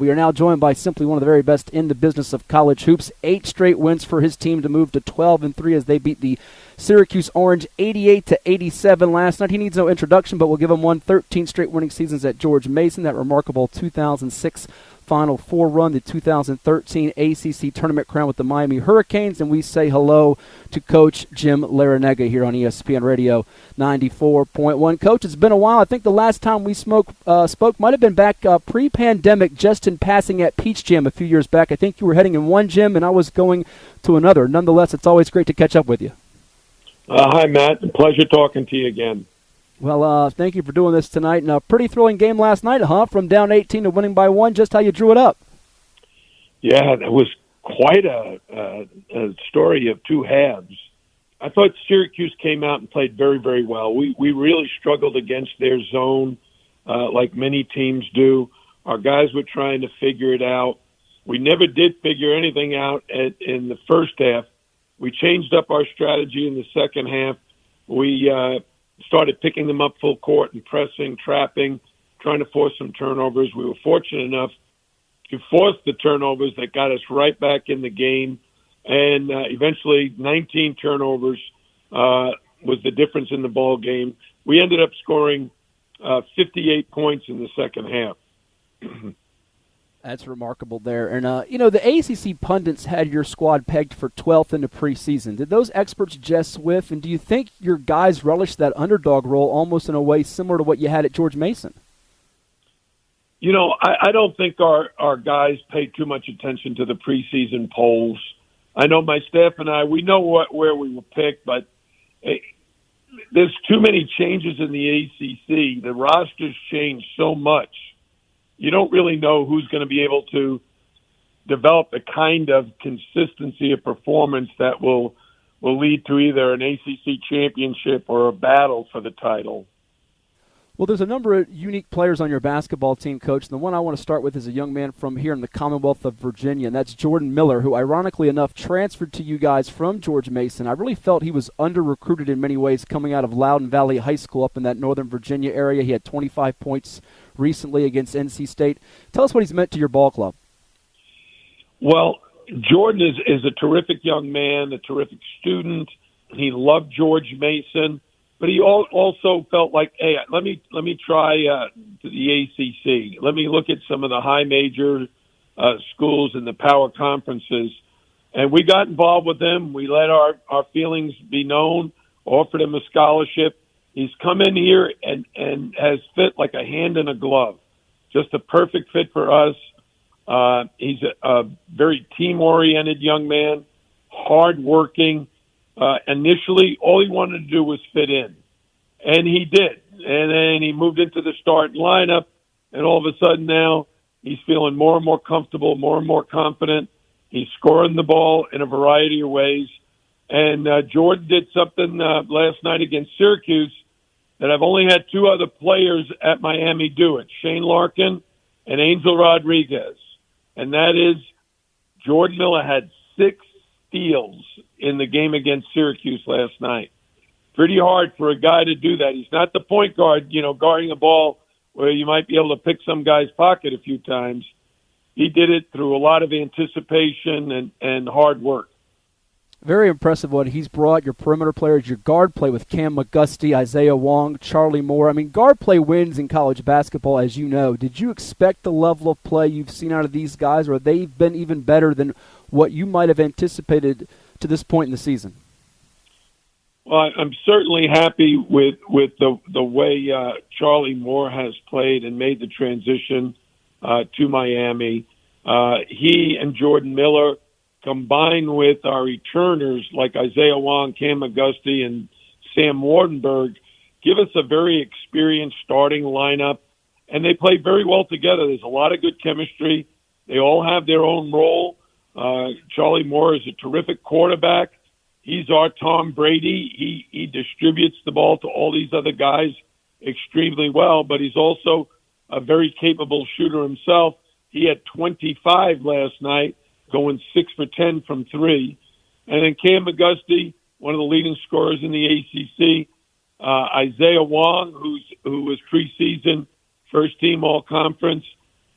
We are now joined by simply one of the very best in the business of college hoops. 8 straight wins for his team to move to 12-3 as they beat the Syracuse Orange 88-87 last night. He needs no introduction, but we'll give him one. 13 straight winning seasons at George Mason, that remarkable 2006 Final Four run, the 2013 ACC Tournament crown with the Miami Hurricanes, and we say hello to Coach Jim Larranaga here on ESPN Radio 94.1. Coach, it's been a while. I think the last time we spoke might have been back pre-pandemic, just in passing at Peach Jam a few years back. I think you were heading in one gym, and I was going to another. Nonetheless, it's always great to catch up with you. Hi, Matt. Pleasure talking to you again. Well, thank you for doing this tonight. And a pretty thrilling game last night, huh? From down 18 to winning by 1. Just how you drew it up. Yeah, that was quite a story of two halves. I thought Syracuse came out and played very, very well. We really struggled against their zone, like many teams do. Our guys were trying to figure it out. We never did figure anything out in the first half. We changed up our strategy in the second half. We started picking them up full court and pressing, trapping, trying to force some turnovers. We were fortunate enough to force the turnovers that got us right back in the game. And eventually 19 turnovers was the difference in the ball game. We ended up scoring 58 points in the second half. That's remarkable there. And, the ACC pundits had your squad pegged for 12th in the preseason. Did those experts just whiff? And do you think your guys relish that underdog role almost in a way similar to what you had at George Mason? I don't think our guys pay too much attention to the preseason polls. I know my staff and I, we know where we were picked, but there's too many changes in the ACC. The rosters change so much. You don't really know who's going to be able to develop the kind of consistency of performance that will lead to either an ACC championship or a battle for the title. Well, there's a number of unique players on your basketball team, Coach. And the one I want to start with is a young man from here in the Commonwealth of Virginia, and that's Jordan Miller, who ironically enough transferred to you guys from George Mason. I really felt he was under-recruited in many ways coming out of Loudoun Valley High School up in that Northern Virginia area. He had 25 points recently against NC State. Tell us what he's meant to your ball club. Well, Jordan is a terrific young man, a terrific student. He loved George Mason, but he also felt like, hey, let me try the ACC. Let me look at some of the high major schools and the power conferences. And we got involved with him. We let our feelings be known, offered him a scholarship. He's come in here and has fit like a hand in a glove. Just a perfect fit for us. He's a very team-oriented young man, hard-working. Initially, all he wanted to do was fit in, and he did. And then he moved into the starting lineup, and all of a sudden now he's feeling more and more comfortable, more and more confident. He's scoring the ball in a variety of ways. And Jordan did something last night against Syracuse that I've only had two other players at Miami do it, Shane Larkin and Angel Rodriguez. And that is Jordan Miller had 6 steals in the game against Syracuse last night. Pretty hard for a guy to do that. He's not the point guard, guarding a ball where you might be able to pick some guy's pocket a few times. He did it through a lot of anticipation and hard work. Very impressive what he's brought. Your perimeter players, your guard play with Cam McGusty, Isaiah Wong, Charlie Moore. I mean, guard play wins in college basketball, as you know. Did you expect the level of play you've seen out of these guys, or have they been even better than what you might have anticipated to this point in the season? Well, I'm certainly happy with the way Charlie Moore has played and made the transition to Miami. He and Jordan Miller, combined with our returners like Isaiah Wong, Cam McGusty, and Sam Wardenberg, give us a very experienced starting lineup, and they play very well together. There's a lot of good chemistry. They all have their own role. Charlie Moore is a terrific quarterback. He's our Tom Brady. He distributes the ball to all these other guys extremely well, but he's also a very capable shooter himself. He had 25 last night, going 6 for 10 from 3. And then Cam McGusty, one of the leading scorers in the ACC. Isaiah Wong, who was preseason first-team all-conference.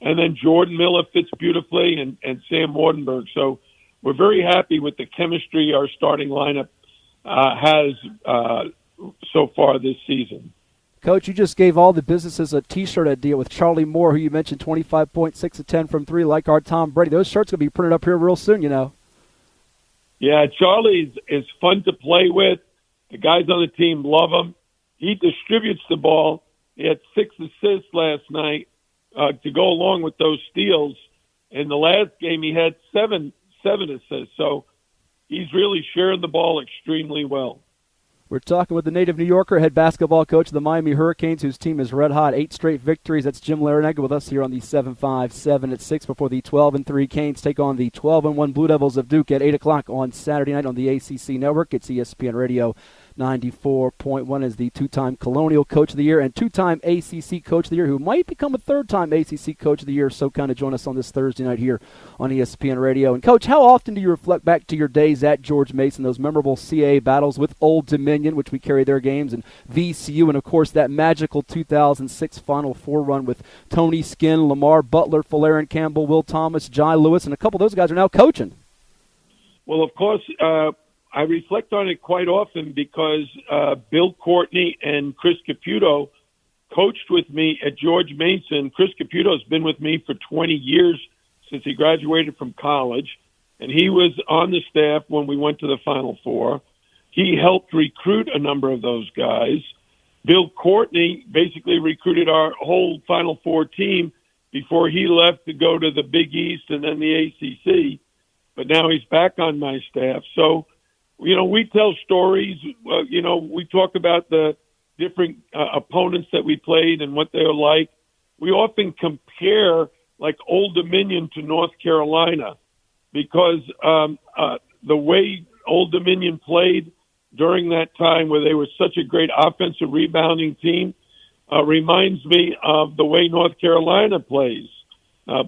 And then Jordan Miller fits beautifully, and Sam Wardenberg. So we're very happy with the chemistry our starting lineup has so far this season. Coach, you just gave all the businesses a T-shirt idea with Charlie Moore, who you mentioned 25 points, 6 of 10 from 3, like our Tom Brady. Those shirts going to be printed up here real soon, you know. Yeah, Charlie is fun to play with. The guys on the team love him. He distributes the ball. He had 6 assists last night to go along with those steals. In the last game, he had seven assists. So he's really sharing the ball extremely well. We're talking with the native New Yorker, head basketball coach of the Miami Hurricanes, whose team is red hot. 8 straight victories. That's Jim Larranaga with us here on the 7-5, 7-6 before the 12-3 Canes take on the 12-1 Blue Devils of Duke at 8 o'clock on Saturday night on the ACC Network. It's ESPN Radio 94.1 as the 2-time Colonial Coach of the Year and 2-time ACC Coach of the Year, who might become a 3rd-time ACC Coach of the Year. So kind of join us on this Thursday night here on ESPN Radio. And, Coach, how often do you reflect back to your days at George Mason, those memorable CAA battles with Old Dominion, which we carry their games, and VCU, and, of course, that magical 2006 Final Four run with Tony Skinn, Lamar Butler, Falarian Campbell, Will Thomas, Jai Lewis, and a couple of those guys are now coaching. Well, of course, I reflect on it quite often because Bill Courtney and Chris Caputo coached with me at George Mason. Chris Caputo has been with me for 20 years since he graduated from college, and he was on the staff when we went to the Final Four. He helped recruit a number of those guys. Bill Courtney basically recruited our whole Final Four team before he left to go to the Big East and then the ACC, but now he's back on my staff. So, you know, we tell stories. We talk about the different opponents that we played and what they're like. We often compare, like, Old Dominion to North Carolina because the way Old Dominion played during that time where they were such a great offensive rebounding team reminds me of the way North Carolina plays.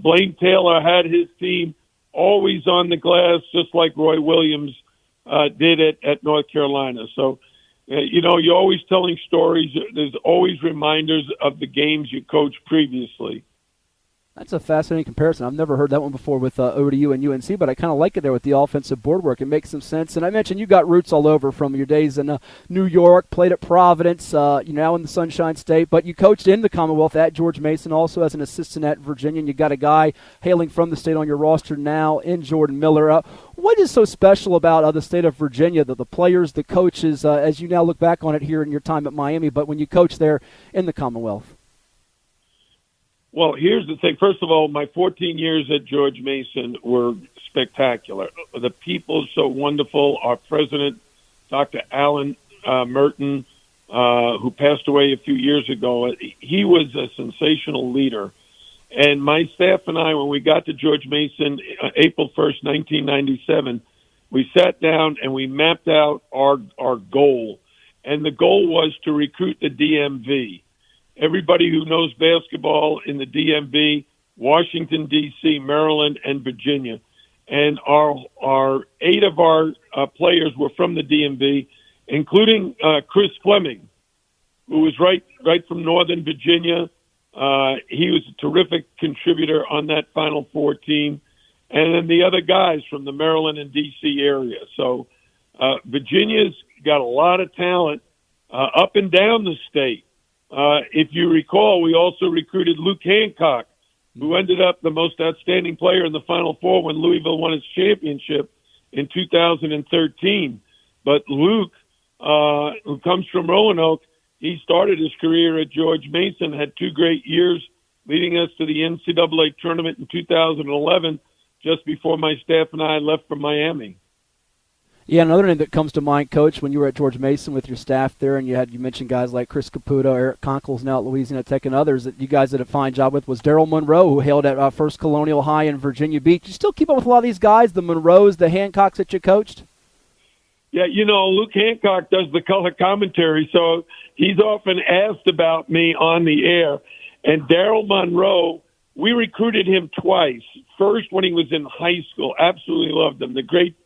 Blaine Taylor had his team always on the glass, just like Roy Williams did it at North Carolina. So, you're always telling stories. There's always reminders of the games you coached previously. That's a fascinating comparison. I've never heard that one before with ODU and UNC, but I kind of like it there with the offensive board work. It makes some sense. And I mentioned you got roots all over from your days in New York, played at Providence, you're now in the Sunshine State, but you coached in the Commonwealth at George Mason, also as an assistant at Virginia. And you got a guy hailing from the state on your roster now in Jordan Miller. What is so special about the state of Virginia, the players, the coaches, as you now look back on it here in your time at Miami, but when you coach there in the Commonwealth? Well, here's the thing. First of all, my 14 years at George Mason were spectacular. The people so wonderful. Our president, Dr. Alan Merton, who passed away a few years ago, he was a sensational leader. And my staff and I, when we got to George Mason, April 1st, 1997, we sat down and we mapped out our goal. And the goal was to recruit the DMV. Everybody who knows basketball in the DMV, Washington, D.C., Maryland, and Virginia. And our 8 of our players were from the DMV, including Chris Fleming, who was right from Northern Virginia. He was a terrific contributor on that Final Four team. And then the other guys from the Maryland and D.C. area. So Virginia's got a lot of talent up and down the state. If you recall, we also recruited Luke Hancock, who ended up the most outstanding player in the Final Four when Louisville won its championship in 2013. But Luke, who comes from Roanoke, he started his career at George Mason, had 2 great years, leading us to the NCAA tournament in 2011, just before my staff and I left for Miami. Yeah, another name that comes to mind, Coach, when you were at George Mason with your staff there, and you mentioned guys like Chris Caputo, Eric Conkle's now at Louisiana Tech, and others that you guys did a fine job with, was Daryl Monroe, who hailed at First Colonial High in Virginia Beach. You still keep up with a lot of these guys, the Monroes, the Hancocks that you coached? Yeah, Luke Hancock does the color commentary, so he's often asked about me on the air. And Daryl Monroe, we recruited him twice. First, when he was in high school, absolutely loved him. The great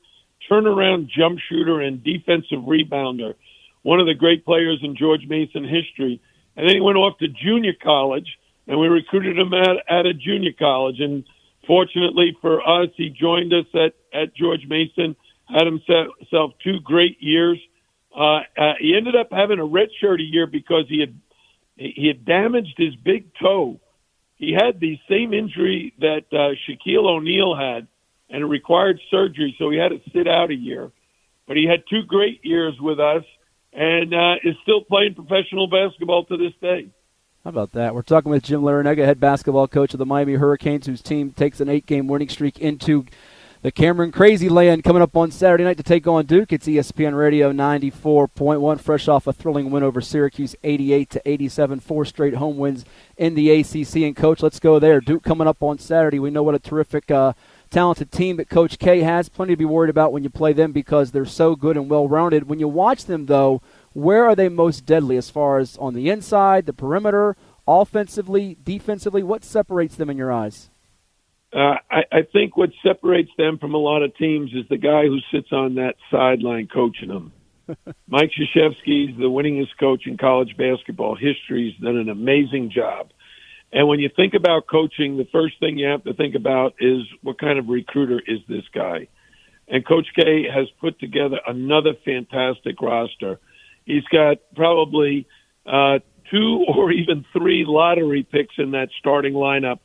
turnaround jump shooter and defensive rebounder, one of the great players in George Mason history. And then he went off to junior college, and we recruited him at a junior college. And fortunately for us, he joined us at George Mason, had himself 2 great years. He ended up having a redshirt a year because he had damaged his big toe. He had the same injury that Shaquille O'Neal had, and it required surgery, so he had to sit out a year. But he had 2 great years with us, and is still playing professional basketball to this day. How about that? We're talking with Jim Larranaga, head basketball coach of the Miami Hurricanes, whose team takes an 8-game winning streak into the Cameron Crazy Land coming up on Saturday night to take on Duke. It's ESPN Radio 94.1, fresh off a thrilling win over Syracuse 88-87, 4 straight home wins in the ACC. And, Coach, let's go there. Duke coming up on Saturday. We know what a terrific, talented team that Coach K has. Plenty to be worried about when you play them because they're so good and well-rounded. When you watch them, though, where are they most deadly as far as on the inside, the perimeter, offensively, defensively? What separates them in your eyes? I think what separates them from a lot of teams is the guy who sits on that sideline coaching them. Mike Krzyzewski's the winningest coach in college basketball history. He's done an amazing job. And when you think about coaching, the first thing you have to think about is what kind of recruiter is this guy? And Coach K has put together another fantastic roster. He's got probably 2 or even 3 lottery picks in that starting lineup.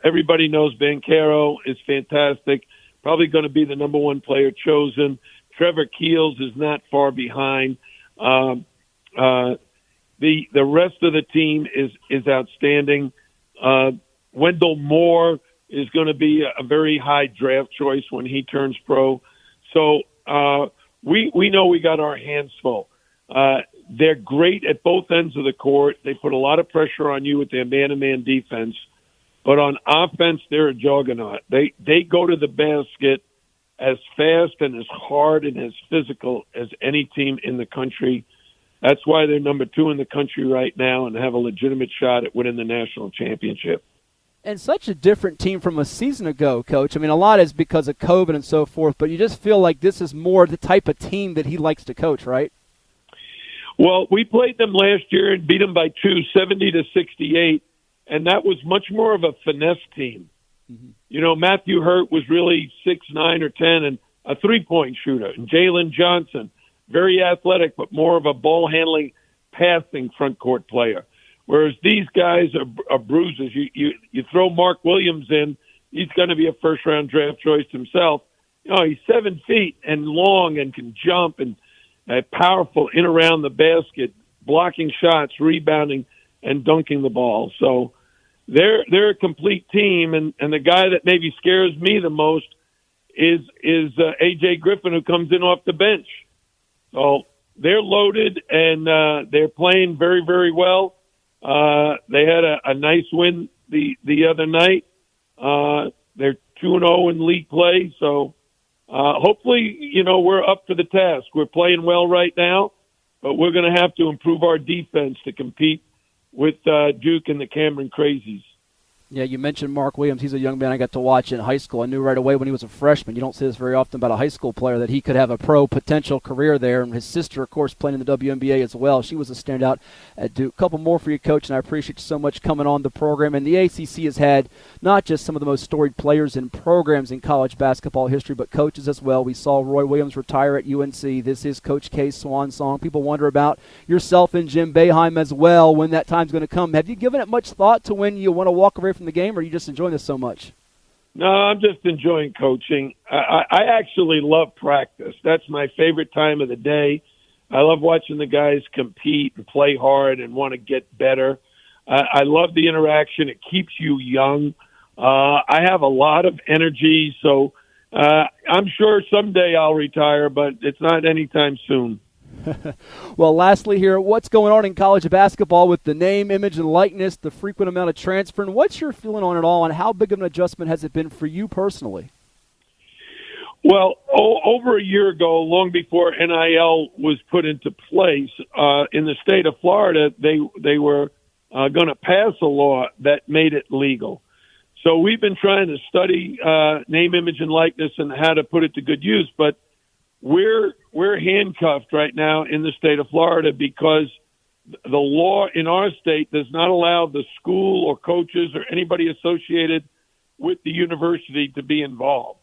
Everybody knows Banchero is fantastic, probably going to be the number 1 player chosen. Trevor Keels is not far behind. The rest of the team is outstanding. Wendell Moore is going to be a very high draft choice when he turns pro. So we know we got our hands full. They're great at both ends of the court. They put a lot of pressure on you with their man-to-man defense. But on offense, they're a juggernaut. They go to the basket as fast and as hard and as physical as any team in the country. That's why they're number 2 in the country right now and have a legitimate shot at winning the national championship. And such a different team from a season ago, Coach. I mean, a lot is because of COVID and so forth, but you just feel like this is more the type of team that he likes to coach, right? Well, we played them last year and beat them by 2, 70-68. And that was much more of a finesse team. Mm-hmm. You know, Matthew Hurt was really 6, 9, or 10 and a 3-point shooter. And Jalen Johnson, very athletic, but more of a ball-handling, passing front court player. Whereas these guys are bruisers. You throw Mark Williams in, he's going to be a first-round draft choice himself. You know, he's 7 feet and long and can jump and powerful in around the basket, blocking shots, rebounding, and dunking the ball. So they're a complete team, and the guy that maybe scares me the most is A.J. Griffin, who comes in off the bench. So they're loaded, and they're playing very, very well. They had a nice win the other night. They're 2-0 in league play, so hopefully, you know, we're up for the task. We're playing well right now, but we're going to have to improve our defense to compete with Duke and the Cameron Crazies. Yeah, you mentioned Mark Williams. He's a young man I got to watch in high school. I knew right away when he was a freshman. You don't see this very often about a high school player, that he could have a pro potential career there. And his sister, of course, playing in the WNBA as well. She was a standout at Duke. A couple more for you, Coach, and I appreciate you so much coming on the program. And the ACC has had not just some of the most storied players and programs in college basketball history, but coaches as well. We saw Roy Williams retire at UNC. This is Coach K's swan song. People wonder about yourself and Jim Boeheim as well, when that time's going to come. Have you given it much thought to when you want to walk away from the game, or are you just enjoying this so much? No, I'm just enjoying coaching. I actually love practice. That's my favorite time of the day. I love watching the guys compete and play hard and want to get better. I love the interaction. It keeps you young. I have a lot of energy, so I'm sure someday I'll retire, but it's not anytime soon. Well, lastly here, what's going on in college basketball with the name, image, and likeness, the frequent amount of transfer, and what's your feeling on it all, and how big of an adjustment has it been for you personally? Well, over a year ago, long before NIL was put into place, in the state of Florida, they were going to pass a law that made it legal. So we've been trying to study name, image, and likeness and how to put it to good use, but we're handcuffed right now in the state of Florida because the law in our state does not allow the school or coaches or anybody associated with the university to be involved.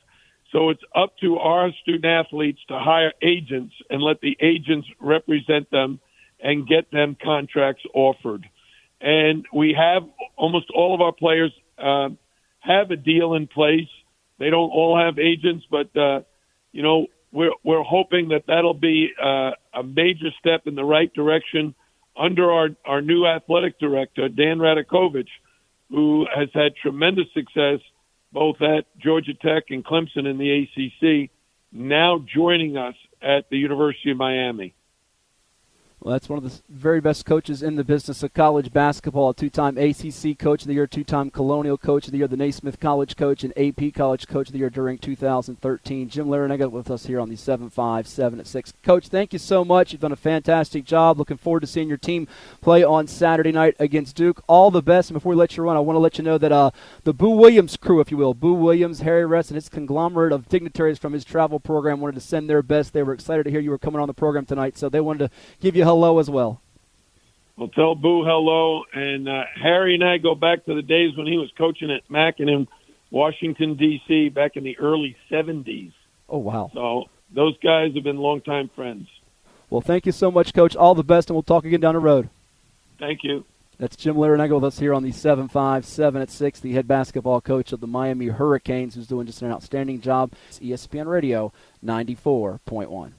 So it's up to our student athletes to hire agents and let the agents represent them and get them contracts offered. And we have almost all of our players have a deal in place. They don't all have agents, but we're hoping that that'll be a major step in the right direction under our new athletic director, Dan Radakovich, who has had tremendous success both at Georgia Tech and Clemson in the ACC, now joining us at the University of Miami. Well, that's one of the very best coaches in the business of college basketball, a two-time ACC Coach of the Year, two-time Colonial Coach of the Year, the Naismith College Coach, and AP College Coach of the Year during 2013. Jim Larranaga with us here on the 7-5, 7 at 6. Coach, thank you so much. You've done a fantastic job. Looking forward to seeing your team play on Saturday night against Duke. All the best. And before we let you run, I want to let you know that the Boo Williams crew, if you will, Boo Williams, Harry Rest, and his conglomerate of dignitaries from his travel program wanted to send their best. They were excited to hear you were coming on the program tonight, so they wanted to give you hello as well. Well, tell Boo hello. And Harry and I go back to the days when he was coaching at Mac and in Washington, D.C. back in the early 70s. Oh, wow. So those guys have been longtime friends. Well, thank you so much, Coach. All the best, and we'll talk again down the road. Thank you. That's Jim Larranaga with us here on the 7-5, 7 at 6, the head basketball coach of the Miami Hurricanes, who's doing just an outstanding job. It's ESPN Radio 94.1.